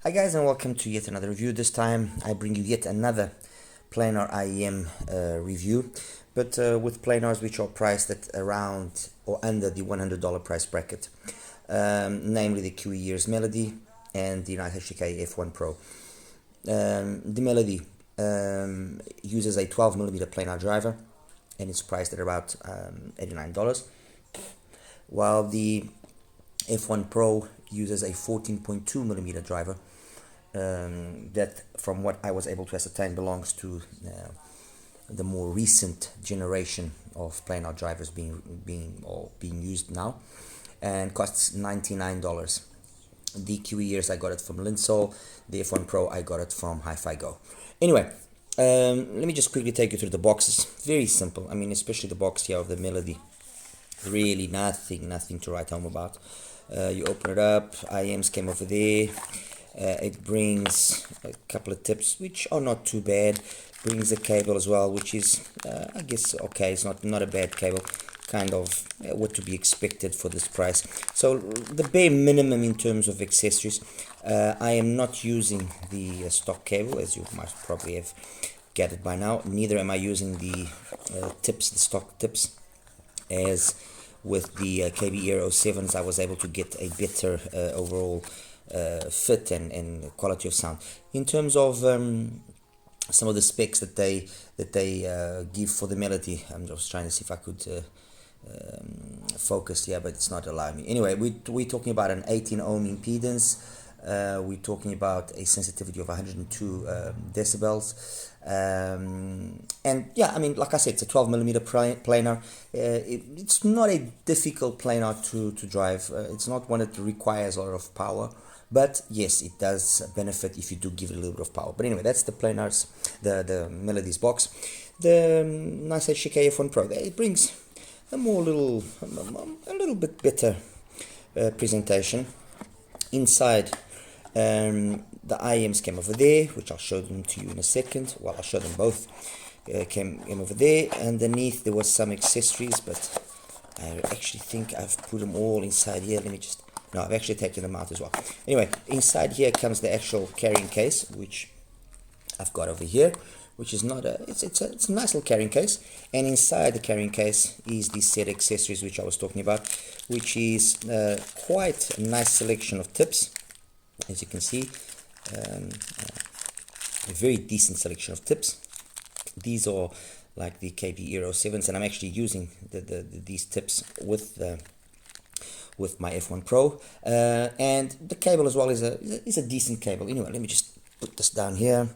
Hi guys, and welcome to yet another review. This time I bring you yet another planar IEM review, but with planars which are priced at around or under the $100 price bracket, namely the KIWIEARS Melody and the NICEHCK F1 Pro. The Melody uses a 12mm planar driver and it's priced at about $89, while the F1 Pro uses a 14.2mm driver that, from what I was able to ascertain, belongs to the more recent generation of planar drivers being used now, and costs $99. The KIWIEARS, I got it from LINSOUL. The F1 Pro, I got it from HIFIGO. Anyway, let me just quickly take you through the boxes. Very simple. I mean, especially the box here of the Melody. Really nothing to write home about. You open it up, IEMs came over there. It brings a couple of tips which are not too bad. Brings a cable as well, which is I guess okay. It's not a bad cable, kind of what to be expected for this price. So the bare minimum in terms of accessories. I am not using the stock cable, as you might probably have gathered by now. Neither am I using the tips, the stock tips. As with the KIWIEARS 07s, I was able to get a better overall fit and quality of sound. In terms of some of the specs that they give for the Melody, I'm just trying to see if I could focus here, but it's not allowing me. Anyway, we're talking about an 18 ohm impedance. We're talking about a sensitivity of 102 decibels. And yeah, I mean, like I said, it's a 12mm planar. It's not a difficult planar to drive. It's not one that requires a lot of power, but yes, it does benefit if you do give it a little bit of power. But anyway, that's the planars, the Melodies box. The NICEHCK F1 Pro, it brings a little bit better presentation. Inside, the IEMs came over there, which I'll show them to you in a second. Well, I'll show them both. Came over there. Underneath there was some accessories, but I actually think I've put them all inside here. No, I've actually taken them out as well. Anyway, inside here comes the actual carrying case, which I've got over here, which is not it's a nice little carrying case. And inside the carrying case is the set accessories which I was talking about, which is quite a nice selection of tips, as you can see. A very decent selection of tips. These are like the KIWIEARS 07s, and I'm actually using these tips with my F1 Pro, and the cable as well is a decent cable. Anyway, let me just put this down here,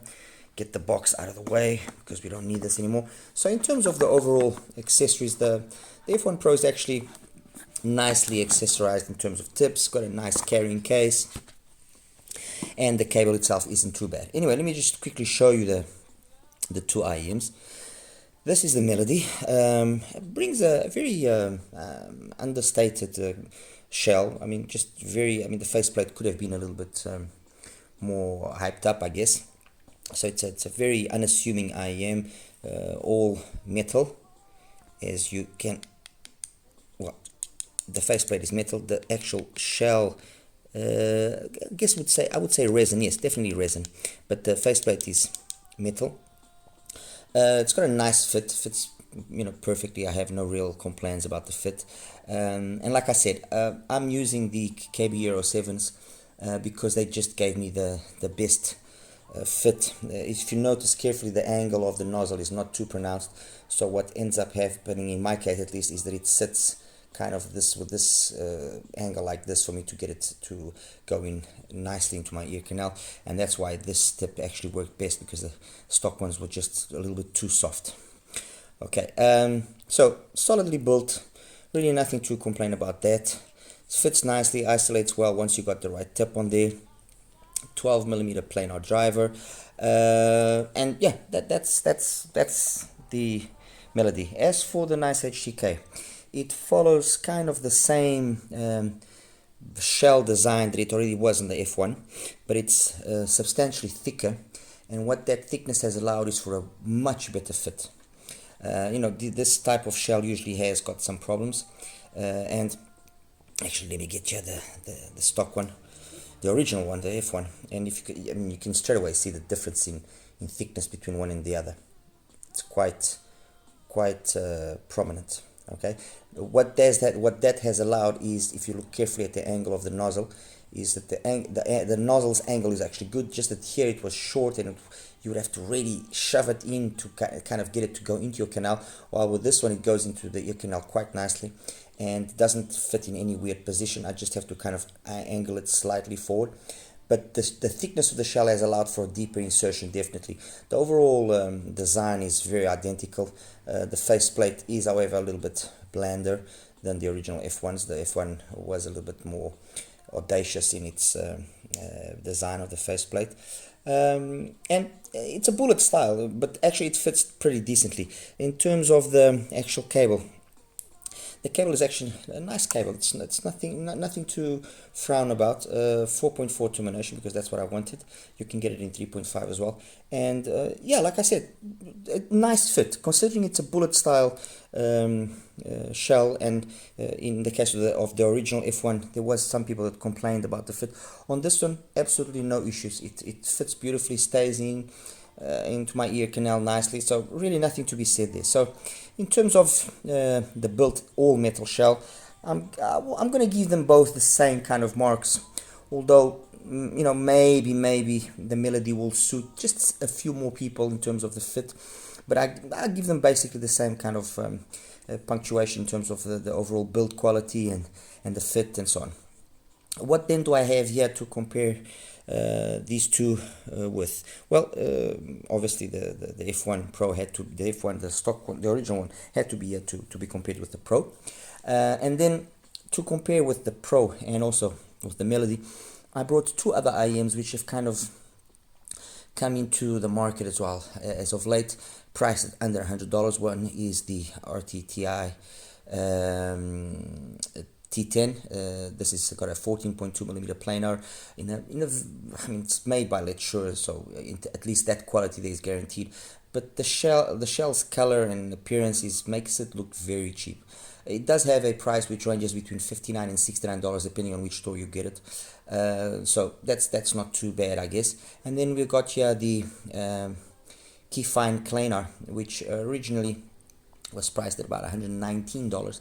get the box out of the way because we don't need this anymore. So in terms of the overall accessories, the F1 Pro is actually nicely accessorized in terms of tips. Got a nice carrying case, and the cable itself isn't too bad. Anyway, let me just quickly show you the two IEMs. This is the Melody. It brings a very understated shell. I mean, the faceplate could have been a little bit more hyped up, I guess. So it's a very unassuming IEM, all metal, as you can. Well, the faceplate is metal. The actual shell, I would say resin. Yes, definitely resin. But the faceplate is metal. It's got a nice fit. Fits perfectly. I have no real complaints about the fit. And like I said, I'm using the KIWIEARS 07s because they just gave me the best fit. If you notice carefully, the angle of the nozzle is not too pronounced. So what ends up happening, in my case at least, is that it sits kind of with this angle like this for me to get it to go in nicely into my ear canal, and that's why this tip actually worked best, because the stock ones were just a little bit too soft. Okay, so solidly built, really nothing to complain about that. It fits nicely, isolates well once you got the right tip on there. 12mm planar driver, and yeah, that's the Melody. As for the NICEHCK, it follows kind of the same shell design that it already was in the F1, but it's substantially thicker, and what that thickness has allowed is for a much better fit. This type of shell usually has got some problems, and actually let me get you the stock one. the original one, the F1, and if you could, I mean, you can straight away see the difference in thickness between one and the other. It's quite prominent. Okay, what that has allowed is, if you look carefully at the angle of the nozzle, is that the nozzle's angle is actually good. Just that here it was short, and you would have to really shove it in to kind of get it to go into your canal, while with this one it goes into the ear canal quite nicely and doesn't fit in any weird position. I just have to kind of angle it slightly forward. But the thickness of the shell has allowed for a deeper insertion, definitely. The overall design is very identical. The faceplate is, however, a little bit blander than the original F1s. The F1 was a little bit more audacious in its design of the faceplate. And it's a bullet style, but actually it fits pretty decently. In terms of the actual cable, the cable is actually a nice cable. It's nothing to frown about. 4.4 termination, because that's what I wanted. You can get it in 3.5 as well. And yeah, like I said, a nice fit considering it's a bullet style shell. And in the case of the original F1, there was some people that complained about the fit. On this one, absolutely no issues. It fits beautifully, stays into my ear canal nicely, so really nothing to be said there. So in terms of the built all metal shell, I'm going to give them both the same kind of marks, although you know, maybe the Melody will suit just a few more people in terms of the fit, but I give them basically the same kind of punctuation in terms of the overall build quality and the fit and so on. What then do I have here to compare these two with? Well, obviously the F1 Pro had to, the F1, the stock one, the original one, had to be here to be compared with the Pro, and then to compare with the Pro and also with the Melody, I brought two other IEMs which have kind of come into the market as well as of late, priced at under $100. One is the ARTTI T10. This is got a 14.2mm planar in a I mean, it's made by LITZ, so at least that quality there is guaranteed. But the shell's color and appearance makes it look very cheap. It does have a price which ranges between $59 and $69 depending on which store you get it. So that's not too bad, I guess. And then we've got here the KIWIEARS Planar, which originally was priced at about $119,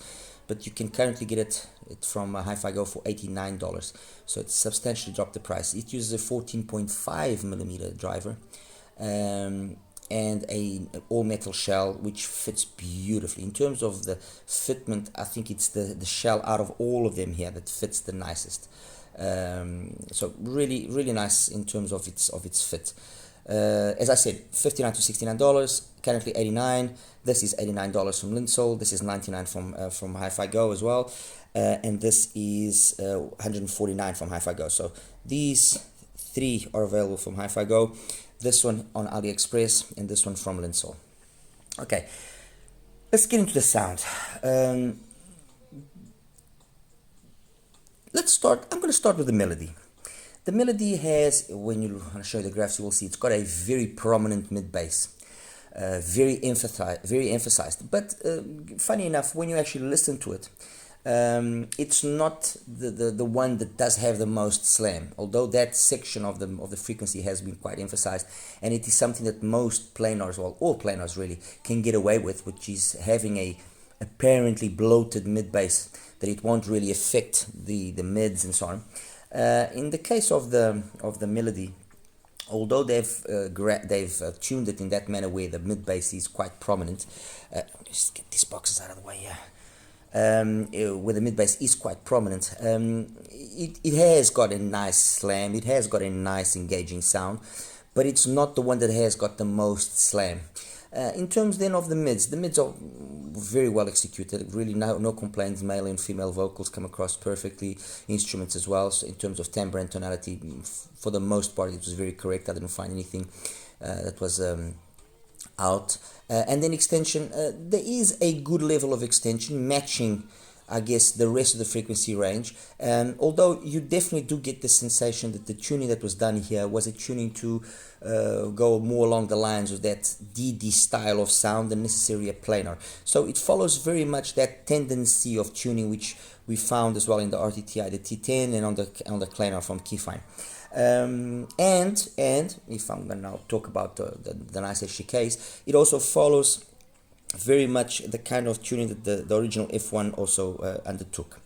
but you can currently get it from HiFiGo for $89. So it's substantially dropped the price. It uses a 14.5mm driver. And an all-metal shell which fits beautifully. In terms of the fitment, I think it's the shell out of all of them here that fits the nicest. So really nice in terms of its fit. As I said, $59 to $69, currently $89. This is $89 from LINSOUL. This is $99 from HiFiGo as well, and this is $149 from HiFiGo. So these three are available from HiFiGo. This one on Aliexpress, and this one from LINSOUL. Okay, let's get into the sound. Let's start. I'm going to start with the Melody. The Melody has, when you show the graphs, you will see it's got a very prominent mid bass, very emphasized. But funny enough, when you actually listen to it, it's not the one that does have the most slam, although that section of the frequency has been quite emphasized, and it is something that most planars, well, all planars really, can get away with, which is having a apparently bloated mid bass that it won't really affect the mids and so on. In the case of the Melody, although they've tuned it in that manner where the mid bass is quite prominent, just get these boxes out of the way here. Where the mid bass is quite prominent, it has got a nice slam, it has got a nice engaging sound, but it's not the one that has got the most slam. In terms then of the mids are very well executed, really no complaints. Male and female vocals come across perfectly, instruments as well. So in terms of timbre and tonality, for the most part it was very correct. I didn't find anything that was out. And then extension, there is a good level of extension matching I guess, the rest of the frequency range. Although you definitely do get the sensation that the tuning that was done here was a tuning to go more along the lines of that DD style of sound than necessarily a planar. So it follows very much that tendency of tuning which we found as well in the RTTI, the T10, and on the planar from KeyFine. And if I'm going to now talk about the NICEHCK case, it also follows very much the kind of tuning that the original F1 also undertook.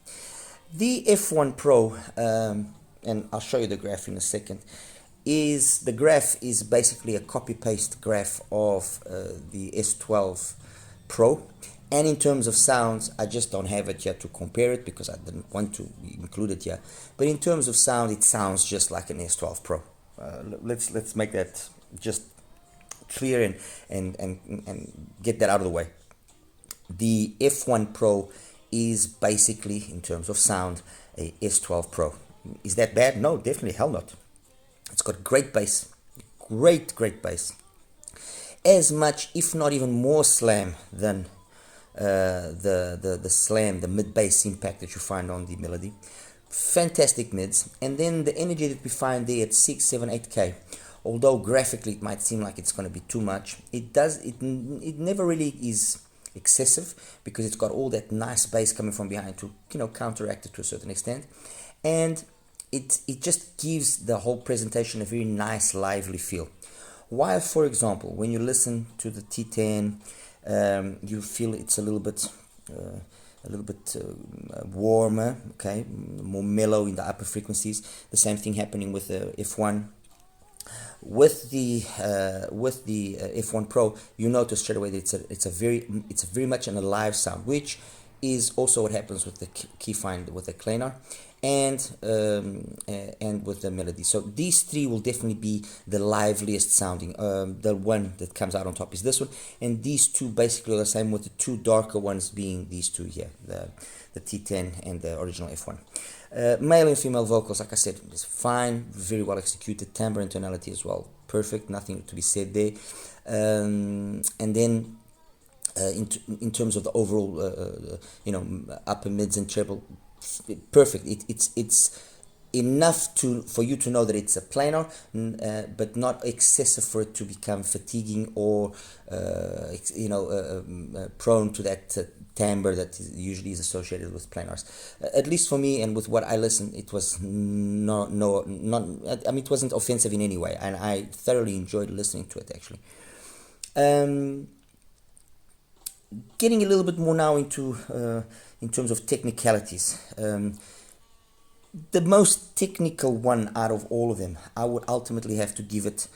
The F1 Pro, and I'll show you the graph in a second, the graph is basically a copy-paste graph of the S12 Pro. And in terms of sounds, I just don't have it here to compare it because I didn't want to include it here. But in terms of sound, it sounds just like an S12 Pro. Let's make that just clear and get that out of the way. The F1 Pro is basically, in terms of sound, a S12 Pro. Is that bad? No, definitely hell not. It's got great bass, great bass. As much, if not even more slam than the slam, the mid bass impact that you find on the Melody. Fantastic mids, and then the energy that we find there at 6, 7, 8K. Although graphically it might seem like it's going to be too much, it never really is excessive because it's got all that nice bass coming from behind to counteract it to a certain extent, and it just gives the whole presentation a very nice lively feel. While, for example, when you listen to the T10, you feel it's a little bit warmer, okay, more mellow in the upper frequencies. The same thing happening with the F1. With the F1 Pro, you notice straight away that it's a very much an alive sound, which is also what happens with the KeyFine, with the Planar, and with the Melody. So these three will definitely be the liveliest sounding. The one that comes out on top is this one, and these two basically are the same, with the two darker ones being these two here, the T10 and the original F1. Male and female vocals, like I said, is fine, very well executed. Timbre and tonality as well, perfect, nothing to be said there. And then in terms of the overall, upper mids and treble, perfect. It's enough for you to know that it's a planar, but not excessive for it to become fatiguing or prone to that timbre that usually is associated with planars. At least for me, and with what I listened, it was not. I mean, it wasn't offensive in any way, and I thoroughly enjoyed listening to it actually. Getting a little bit more now into in terms of technicalities. The most technical one out of all of them, I would ultimately have to give it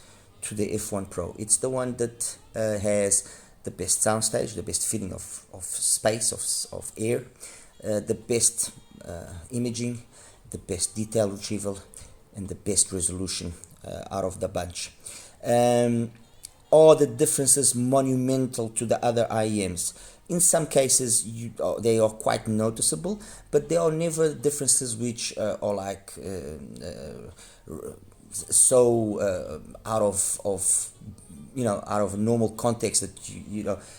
to the F1 Pro. It's the one that has the best soundstage, the best feeling of space, of air, the best imaging, the best detail retrieval, and the best resolution out of the bunch. Are the differences monumental to the other IEMs? In some cases, they are quite noticeable, but there are never differences which are like out of normal context that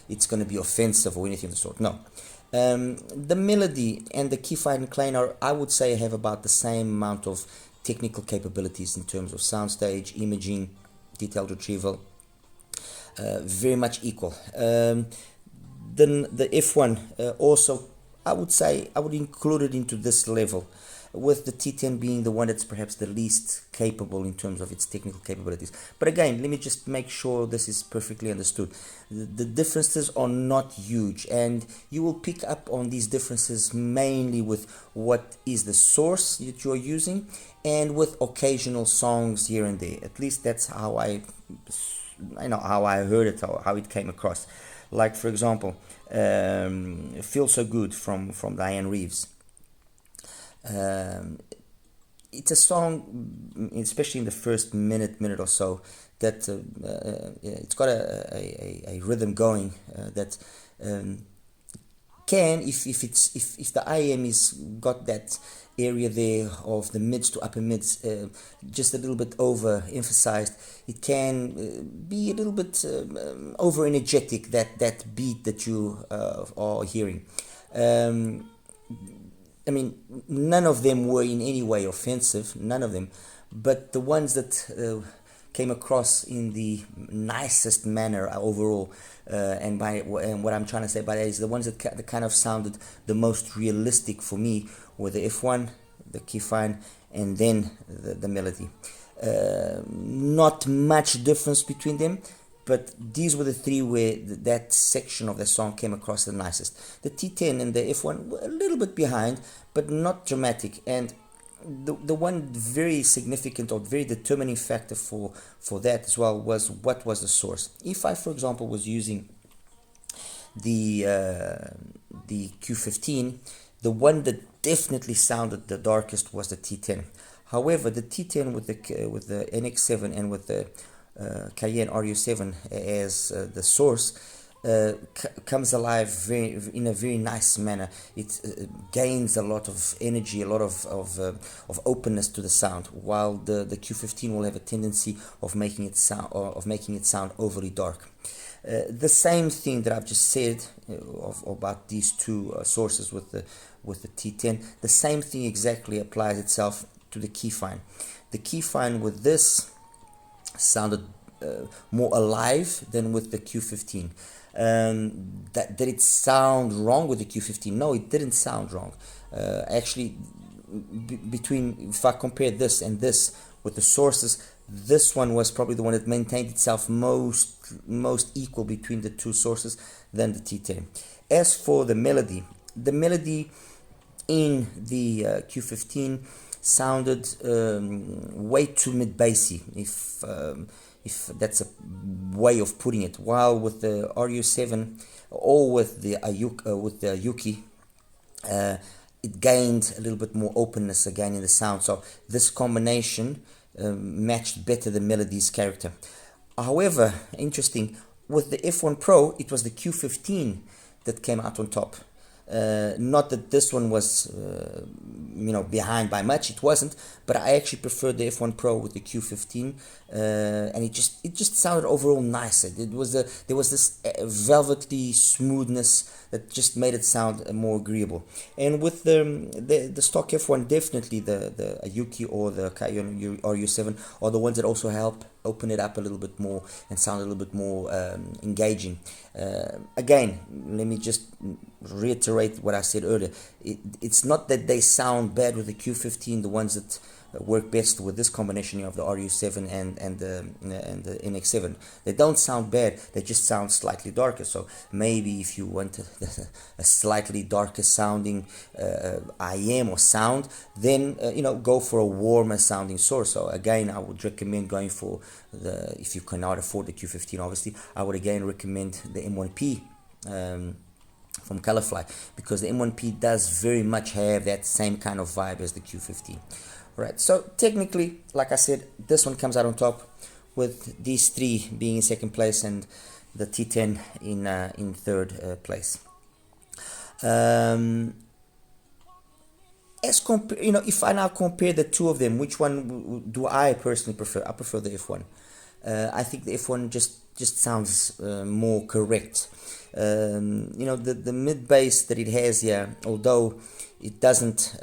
it's going to be offensive or anything of the sort. No. The Melody and the KeyFine Planar, I would say, have about the same amount of technical capabilities in terms of soundstage, imaging, detailed retrieval. Very much equal. Then the F1 also, I would say, I would include it into this level, with the T10 being the one that's perhaps the least capable in terms of its technical capabilities. But again, let me just make sure this is perfectly understood. The differences are not huge, and you will pick up on these differences mainly with what is the source that you're using, and with occasional songs here and there. At least that's how I heard it, or how it came across. Like, for example, Feel So Good from Diane Reeves. It's a song, especially in the first minute or so, that it's got a rhythm going that can, if the IEM is got that area there of the mids to upper mids just a little bit overemphasized, it can be a little bit over energetic, that beat that you are hearing. I mean, none of them were in any way offensive, none of them, but the ones that came across in the nicest manner overall, and what I'm trying to say by that is the ones that kind of sounded the most realistic for me were the F1, the Keyfine, and then the Melody. Not much difference between them, but these were the three where that section of the song came across the nicest. The T10 and the F1 were a little bit behind, but not dramatic. And the one very significant or very determining factor for that as well was what was the source. If I, for example, was using the Q15, the one that definitely sounded the darkest was the T10. However, the T10 with the NX7 and with the Cayenne RU7 as the source comes alive in a very nice manner. It gains a lot of energy, a lot of openness to the sound, while the Q15 will have a tendency of making it sound overly dark. The same thing that I've just said about these two sources with the T10, the same thing exactly applies itself to the Keyfine. The Keyfine with this sounded more alive than with the Q15. Did it sound wrong with the Q15? No, it didn't sound wrong. Actually, if I compare this and this with the sources, this one was probably the one that maintained itself most equal between the two sources than the T10. As for the melody in the Q15 sounded way too mid-bassy, if that's a way of putting it. While with the RU7 or with the Yuki, it gained a little bit more openness again in the sound. So this combination matched better the melody's character. However, interesting, with the F1 Pro, it was the Q15 that came out on top. Not that this one was behind by much, it wasn't, but I actually preferred the F1 Pro with the Q15, and it just sounded overall nicer. There was this velvety smoothness that just made it sound more agreeable. And with the stock F1, definitely the Yuki or the Cayenne RU7 are the ones that also help open it up a little bit more and sound a little bit more engaging. Again, let me just reiterate what I said earlier. It's not that they sound bad with the Q15, the ones that work best with this combination of the RU7 and the NX7. They don't sound bad, they just sound slightly darker. So maybe if you want a slightly darker sounding IEM or sound, then go for a warmer sounding source. So again, I would recommend going for if you cannot afford the Q15, obviously, I would again recommend the M1P from Colorfly, because the M1P does very much have that same kind of vibe as the Q15. Right, so technically, like I said, this one comes out on top, with these three being in second place and the T10 in third place. If I now compare the two of them, which one do I personally prefer? I prefer the F1. I think the F1 just sounds more correct. The mid bass that it has here, although it doesn't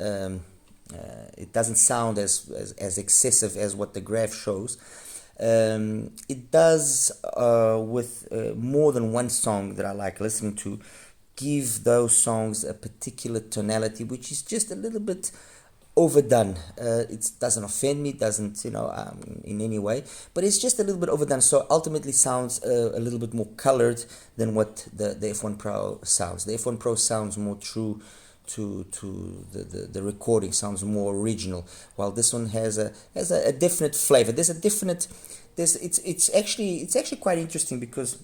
sound as excessive as what the graph shows, it does with more than one song that I like listening to, give those songs a particular tonality which is just a little bit overdone. It doesn't offend me, doesn't in any way, but it's just a little bit overdone, so ultimately sounds a little bit more colored than what the F1 Pro sounds. The F1 Pro sounds more true to the recording, sounds more original, while this one has a definite flavor. It's actually quite interesting, because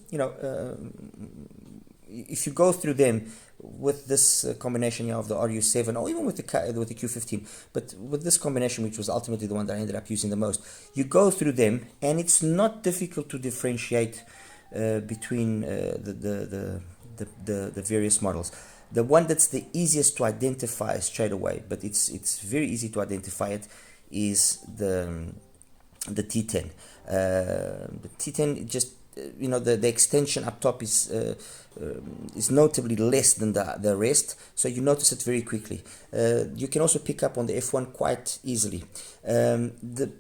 if you go through them with this combination of the RU7 or even with the Q15, but with this combination, which was ultimately the one that I ended up using the most, you go through them and it's not difficult to differentiate between the various models. The one that's the easiest to identify straight away, but it's very easy to identify it, is the T10. The T10 you know, the extension up top is notably less than the rest, so you notice it very quickly. You can also pick up on the F1 quite easily. The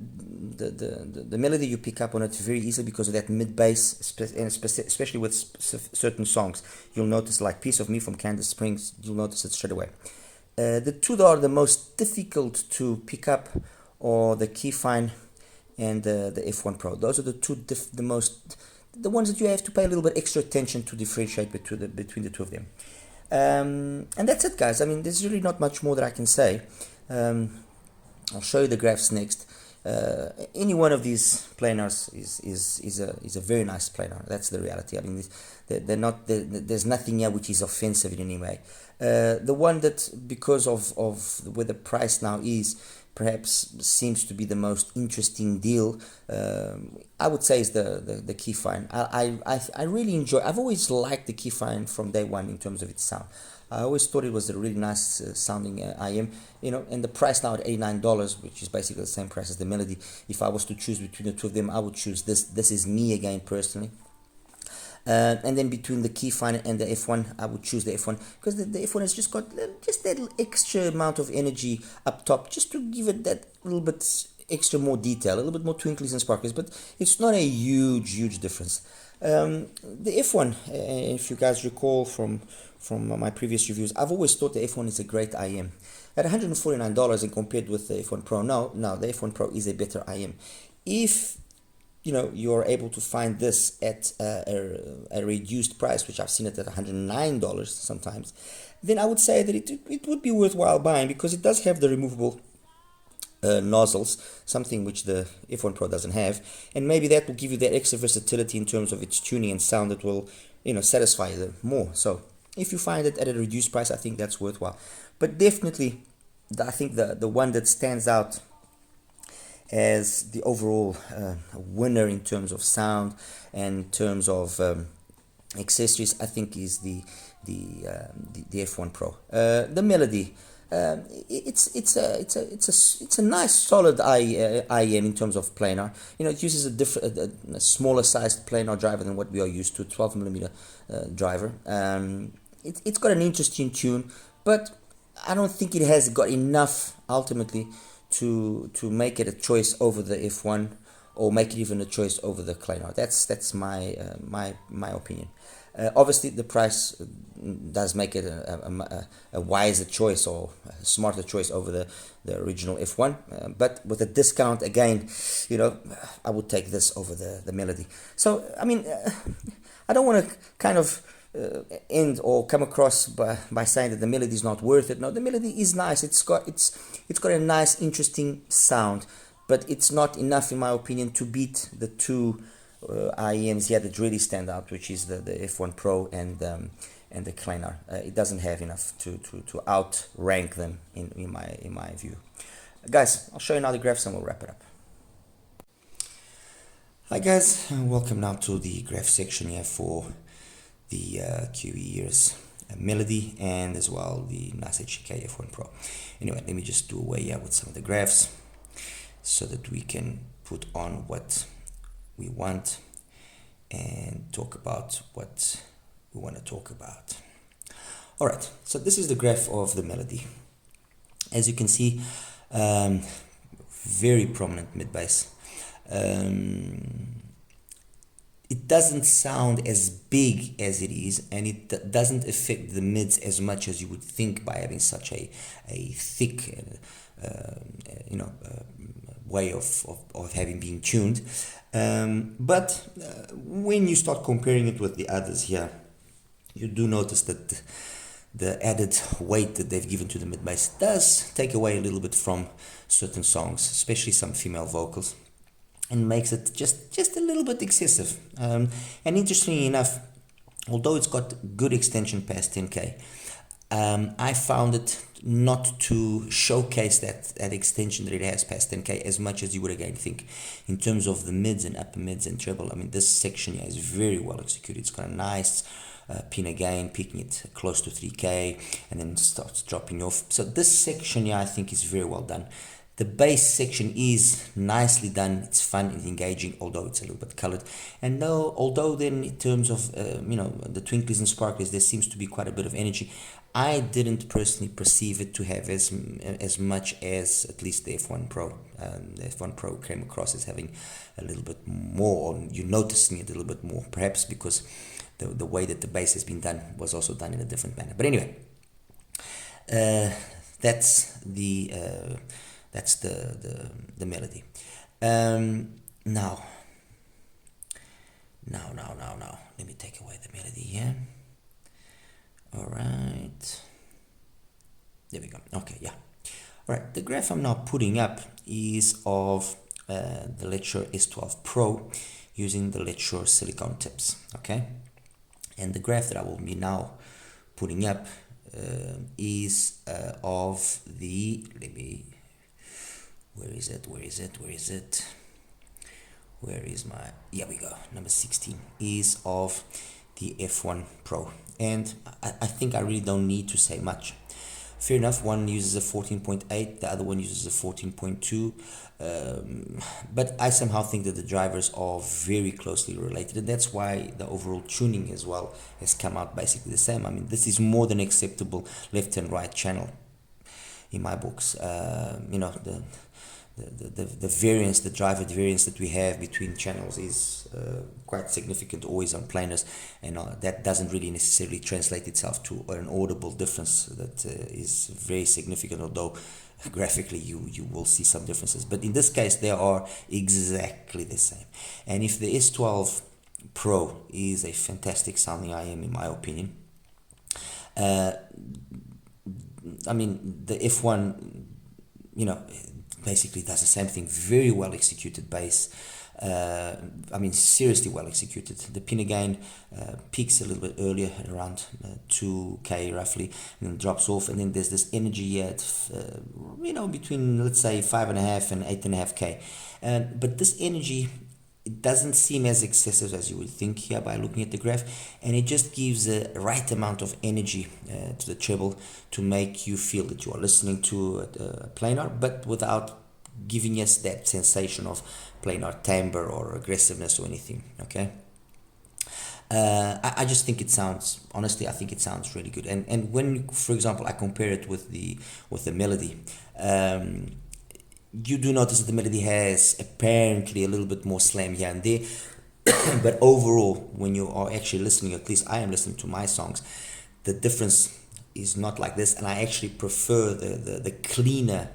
melody you pick up on it very easily because of that mid bass, and especially with certain songs. You'll notice, like Piece of Me from Candice Springs, you'll notice it straight away. The two that are the most difficult to pick up are the Keyfine and the F1 Pro. Those are the two the ones that you have to pay a little bit extra attention to differentiate between the two of them. And that's it, guys. I mean, there's really not much more that I can say. I'll show you the graphs next. Any one of these planars is a very nice planar. That's the reality. I mean, there's nothing here which is offensive in any way. The one that, because of where the price now is, perhaps seems to be the most interesting deal, I would say, is the Keyfine. I really enjoy. I've always liked the Keyfine from day one in terms of its sound. I always thought it was a really nice sounding IEM, you know, and the price now at $89, which is basically the same price as the Melody. If I was to choose between the two of them, I would choose this. This is me again personally. And then between the Keyfine and the F1, I would choose the F1 because the F1 has just got just that extra amount of energy up top, just to give it that little bit extra more detail, a little bit more twinklies and sparkles, but it's not a huge difference. The F1, if you guys recall from my previous reviews, I've always thought the F1 is a great IEM. At $149 and compared with the F1 Pro, no, the F1 Pro is a better IEM. If you know you're able to find this at a reduced price, which I've seen it at $109 sometimes, then I would say that it would be worthwhile buying, because it does have the removable nozzles, something which the F1 Pro doesn't have, and maybe that will give you that extra versatility in terms of its tuning and sound that will, you know, satisfy you more. So if you find it at a reduced price, I think that's worthwhile. But definitely, I think the one that stands out as the overall winner in terms of sound and in terms of accessories, I think is the F1 Pro. The Melody, it's a nice solid IEM in terms of planar. You know, it uses a smaller sized planar driver than what we are used to, 12mm driver. It's got an interesting tune, but I don't think it has got enough ultimately to make it a choice over the F1, or make it even a choice over the Planar. That's my opinion. Obviously, the price does make it a wiser choice or a smarter choice over the original F1. But with a discount, again, you know, I would take this over the Melody. So, I mean, I don't want to kind of end or come across by saying that the Melody is not worth it. No, the Melody is nice. It's got a nice, interesting sound, but it's not enough, in my opinion, to beat the two IEMs here that really stand out, which is the F1 Pro and the Planar. It doesn't have enough to outrank them in my view. Guys, I'll show you now the graphs and we'll wrap it up. Hi guys, and welcome now to the graph section here for the KIWIEARS Melody and as well the NICEHCK F1 Pro. Anyway, let me just do away here with some of the graphs so that we can put on what we want and talk about what we want to talk about. Alright, so this is the graph of the Melody. As you can see, very prominent mid-bass. It doesn't sound as big as it is, and it doesn't affect the mids as much as you would think by having such a thick way of having been tuned. But when you start comparing it with the others here, you do notice that the added weight that they've given to the mid-bass does take away a little bit from certain songs, especially some female vocals, and makes it just a little bit excessive. And interestingly enough, although it's got good extension past 10K, I found it not to showcase that extension that it has past 10K as much as you would again think. In terms of the mids and upper mids and treble, I mean, this section here is very well executed. It's got a nice pin again, peaking it close to 3K, and then starts dropping off. So this section here I think is very well done. The bass section is nicely done. It's fun, it's engaging, although it's a little bit colored. And no, although then in terms of the twinklies and sparklies, there seems to be quite a bit of energy. I didn't personally perceive it to have as much as at least the F1 Pro. The F1 Pro came across as having a little bit more, or you noticing it a little bit more, perhaps because the way that the bass has been done was also done in a different manner. But anyway, that's the melody. Now, let me take away the melody here. All right, there we go. Okay, yeah. All right, the graph I'm now putting up is of the LITZ S12 Pro using the LITZ silicone tips. Okay, and the graph that I will be now putting up is of the, where is my, here we go, number 16 is of the F1 Pro, and I think I really don't need to say much. Fair enough, one uses a 14.8, the other one uses a 14.2, but I somehow think that the drivers are very closely related, and that's why the overall tuning as well has come out basically the same. I mean, this is more than acceptable left and right channel in my books. The variance, the driver variance that we have between channels is quite significant always on planars, and that doesn't really necessarily translate itself to an audible difference that is very significant, although graphically you will see some differences. But in this case, they are exactly the same. And if the S12 Pro is a fantastic sounding IEM in my opinion, I mean, the F1, basically does the same thing. Very well executed bass. I mean, seriously well executed. The pin again peaks a little bit earlier at around 2K roughly, and then drops off, and then there's this energy here at, between, let's say, 5.5 and 8.5K. But this energy, it doesn't seem as excessive as you would think here by looking at the graph, and it just gives the right amount of energy to the treble to make you feel that you are listening to a planar, but without giving us that sensation of planar timbre or aggressiveness or anything. Okay, I just think it sounds, honestly, I think it sounds really good. And when, for example, I compare it with the melody, you do notice that the melody has apparently a little bit more slam here and there, but overall, when you are actually listening, at least I am listening to my songs, the difference is not like this, and I actually prefer the cleaner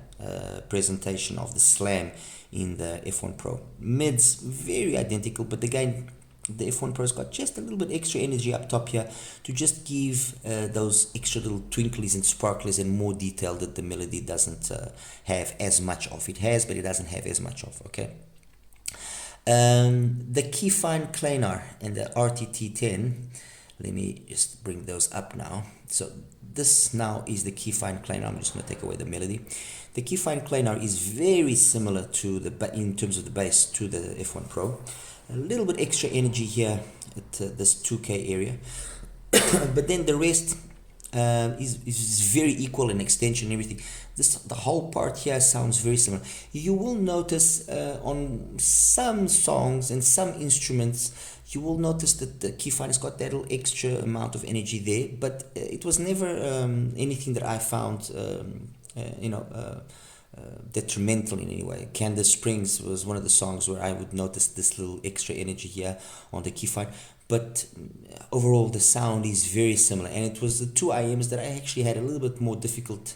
presentation of the slam in the F1 Pro. Mids very identical, but again, the F1 Pro's got just a little bit extra energy up top here to just give those extra little twinklies and sparkles and more detail that the melody doesn't have as much of. It has, but it doesn't have as much of. Okay. The Keyfine Planar and the RTT10, let me just bring those up now. So this now is the Keyfine Planar. I'm just going to take away the melody. The Keyfine Planar is very similar to in terms of the bass to the F1 Pro. A little bit extra energy here at this 2K area, but then the rest is very equal in extension and everything. The whole part here sounds very similar. You will notice on some songs and some instruments, you will notice that the Keyfine has got that little extra amount of energy there, but it was never anything that I found detrimental in any way. Candace Springs was one of the songs where I would notice this little extra energy here on the Keyfine, but overall the sound is very similar, and it was the two IEMs that I actually had a little bit more difficulty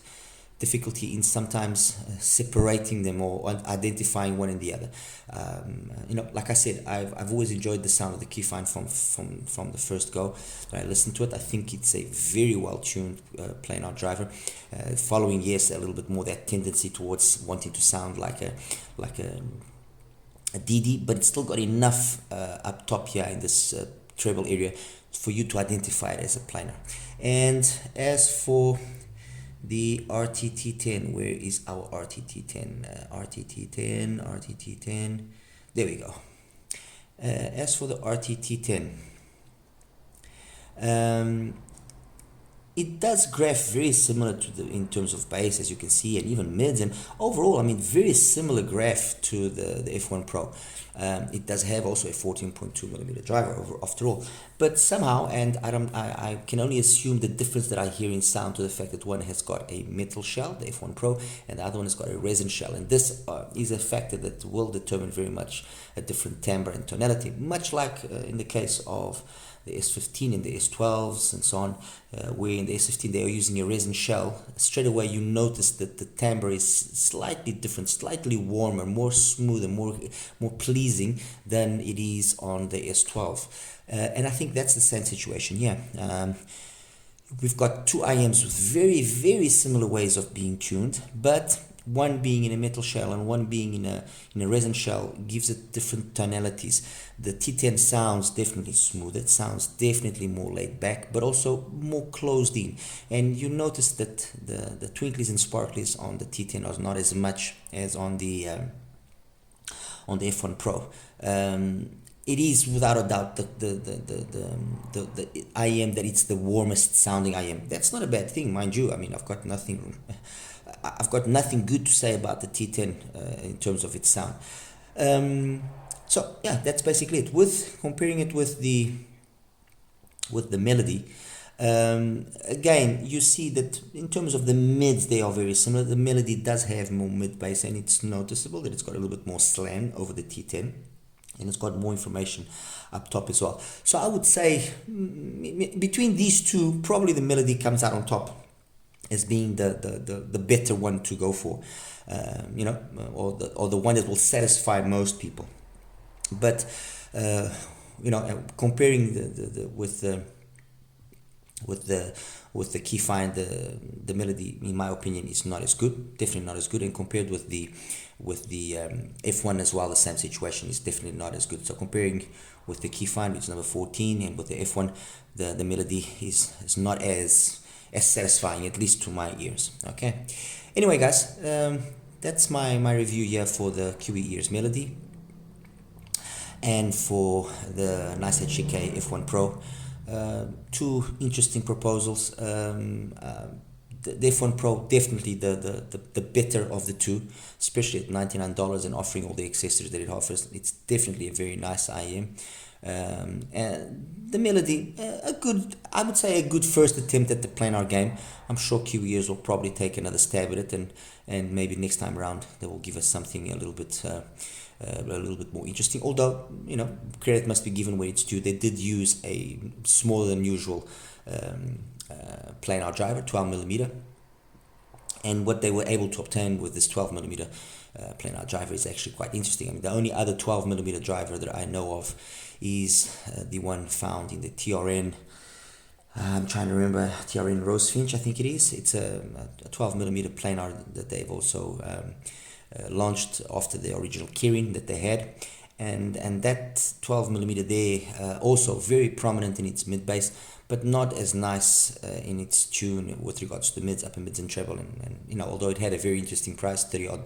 in sometimes separating them or identifying one and the other. Like I said, I've always enjoyed the sound of the Keyfine from the first go that I listened to it. I think it's a very well tuned planar driver, following, yes, a little bit more that tendency towards wanting to sound like a DD, but it's still got enough up top here in this treble area for you to identify it as a planar. And as for the RTT10, where is our RTT10? RTT10, there we go. As for the RTT10, it does graph very similar to the in terms of bass, as you can see, and even mids, and overall, I mean, very similar graph to the F1 Pro. It does have also a 14.2 millimeter driver after all, but somehow, and I can only assume the difference that I hear in sound to the fact that one has got a metal shell, the F1 Pro, and the other one has got a resin shell, and this is a factor that will determine very much a different timbre and tonality, much like in the case of the S15 and the S12s and so on, where in the S15 they are using a resin shell. Straight away you notice that the timbre is slightly different, slightly warmer, more smooth and more pleasing than it is on the S12. And I think that's the same situation here. We've got two IEMs with very, very similar ways of being tuned, but one being in a metal shell and one being in a resin shell gives it different tonalities. The T10 sounds definitely smooth, it sounds definitely more laid back, but also more closed in. And you notice that the twinklies and sparklies on the T10 are not as much as on the F1 Pro. It is without a doubt the IEM that it's the warmest sounding IEM. That's not a bad thing, mind you. I mean, I've got nothing good to say about the T10 in terms of its sound. So yeah, that's basically it. With comparing it with the Melody, again, you see that in terms of the mids, they are very similar. The Melody does have more mid bass, and it's noticeable that it's got a little bit more slam over the T10. And it's got more information up top as well. So I would say between these two, probably the Melody comes out on top as being the better one to go for, you know, or the one that will satisfy most people. But you know, comparing with the HiFi and the Melody, in my opinion, is not as good. Definitely not as good. And compared with the F1 as well, the same situation is definitely not as good. So comparing with the HiFi, which is number 14, and with the F1, the Melody is not as satisfying, at least to my ears. Okay. Anyway, guys, that's my review here for the KIWIEARS Melody and for the NICEHCK F1 Pro. Two interesting proposals. The F1 Pro definitely the better of the two, especially at $99 and offering all the accessories that it offers. It's definitely a very nice IEM. And the Melody, I would say a good first attempt at the planar game. I'm sure KIWIEARS will probably take another stab at it, and maybe next time around they will give us something a little bit more interesting. Although, you know, credit must be given where it's due. They did use a smaller than usual planar driver, 12 millimeter, and what they were able to obtain with this 12 millimeter planar driver is actually quite interesting. I mean, the only other 12 millimeter driver that I know of is the one found in the TRN. I'm trying to remember, TRN Rosefinch, I think it is. It's a 12 millimeter planar that they've also launched after the original Kirin that they had, and that 12 millimeter there also very prominent in its mid bass, but not as nice in its tune with regards to mids, upper mids, and treble. And you know, although it had a very interesting price, $30 odd,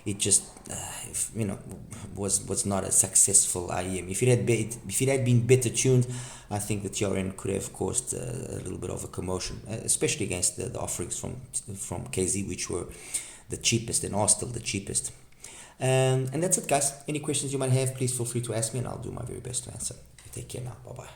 it just you know, was not a successful IEM. If it had been better tuned, I think the TRN could have caused a little bit of a commotion, especially against the offerings from KZ, which were the cheapest and are still the cheapest. And that's it, guys. Any questions you might have, please feel free to ask me, and I'll do my very best to answer. Take care now. Bye bye.